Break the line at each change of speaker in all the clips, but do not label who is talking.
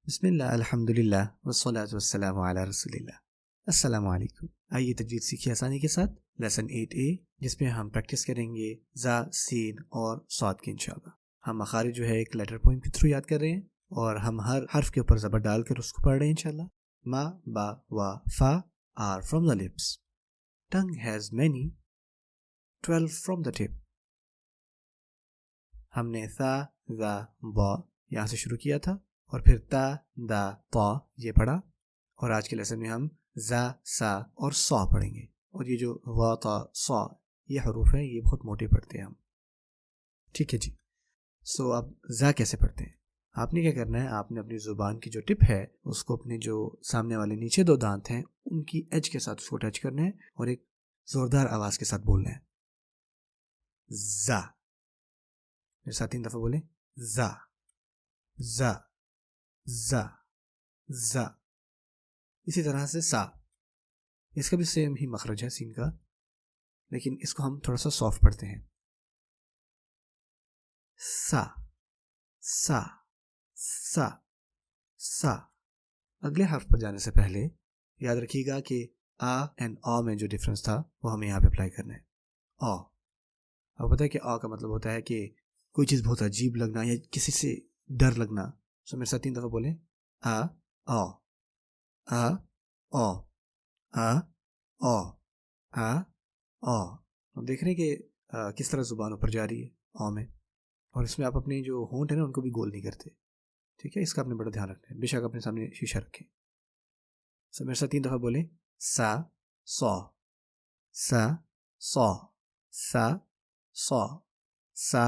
بسم اللہ الحمد للہ والصلاة والسلام علی رسول اللہ۔ السلام علیکم۔ آئیے تجوید سیکھیے آسانی کے ساتھ لیسن 8A، جس میں ہم پریکٹس کریں گے زا، سین اور صاد کی انشاءاللہ۔ ہم مخارج جو ہے ایک لیٹر پوائنٹ کے تھرو یاد کر رہے ہیں اور ہم ہر حرف کے اوپر زبر ڈال کر اس کو پڑھ رہے ہیں انشاءاللہ۔ ما، با، وا، فا are from the lips. Tongue has many 12 from the tip. ہم نے ثا، ذا، با یہاں سے شروع کیا تھا اور پھر تا، دا، طا یہ پڑھا، اور آج کے لیسن میں ہم زا، سا اور صا پڑھیں گے۔ اور یہ جو وا، تا، صا یہ حروف ہیں یہ بہت موٹے پڑھتے ہیں ہم، ٹھیک ہے جی۔ سو اب زا کیسے پڑھتے ہیں؟ آپ نے کیا کرنا ہے، آپ نے اپنی زبان کی جو ٹپ ہے اس کو اپنے جو سامنے والے نیچے دو دانت ہیں ان کی ایج کے ساتھ اس کو ٹچ کرنا ہے اور ایک زوردار آواز کے ساتھ بولنا ہے، زا۔ میرے ساتھ 3 دفعہ بولیں، زا، زا، زا، زا۔ اسی طرح سے سا، اس کا بھی سیم ہی مخرج ہے سین کا، لیکن اس کو ہم تھوڑا سا سافٹ پڑھتے ہیں، سا، سا، سا، سا۔ اگلے حرف پر جانے سے پہلے یاد رکھیے گا کہ آ اینڈ آ میں جو ڈفرنس تھا وہ ہمیں یہاں پہ اپلائی کرنا ہے۔ آ، آپ پتہ ہے کہ آ کا مطلب ہوتا ہے کہ کوئی چیز بہت عجیب لگنا یا کسی سے ڈر لگنا۔ سو میرے ساتھ 3 دفعہ بولیں، آ، آ، آ، آ، آ، آ، آ، آ۔ ہم دیکھ رہے ہیں کہ کس طرح زبان اوپر جا رہی ہے آ میں، اور اس میں آپ اپنے جو ہونٹ ہیں نا ان کو بھی گول نہیں کرتے، ٹھیک ہے؟ اس کا آپ نے بڑا دھیان رکھنا ہے، بے شک اپنے سامنے شیشہ رکھیں۔ سو میرے ساتھ 3 دفعہ بولیں، سا، سا، سا، سا، سا، سا، سا،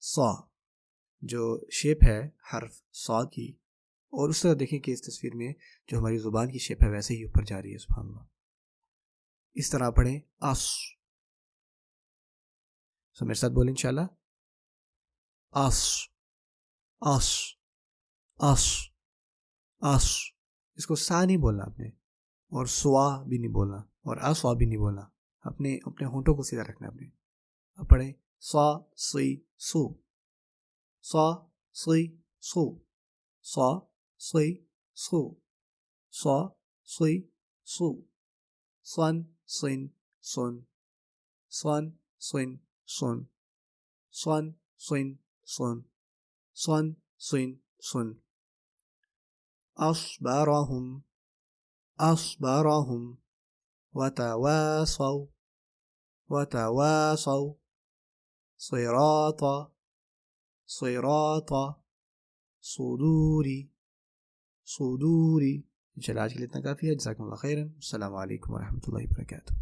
سا۔ جو شیپ ہے حرف صا کی، اور اس طرح دیکھیں کہ اس تصویر میں جو ہماری زبان کی شیپ ہے ویسے ہی اوپر جا رہی ہے، سبحان اللہ۔ اس طرح پڑھیں، اس۔ سو میرے ساتھ بولیں انشاءاللہ، اس، اس، اس، اس۔ اس کو سا نہیں بولنا آپ نے، اور سوا بھی نہیں بولنا، اور اسوا بھی نہیں بولنا، اپنے ہونٹوں کو سیدھا رکھنا ہے اپنے۔ اب پڑھیں، سا، سی، سو، سا، سی، سو، سا، سی، سو، سا، سی، سو، سن، سن، سن، سن، سن، سن، سن، سن، سن، سن، سن، سن۔ أصبرهم، أصبرهم، وتواصوا، وتواصوا، صراطا، صراطا، صدوري، صدوري۔ انشاءاللہ آج کے لیے اتنا کافی ہے۔ جزاکم اللہ خیرا، السلام علیکم ورحمۃ اللہ وبرکاتہ۔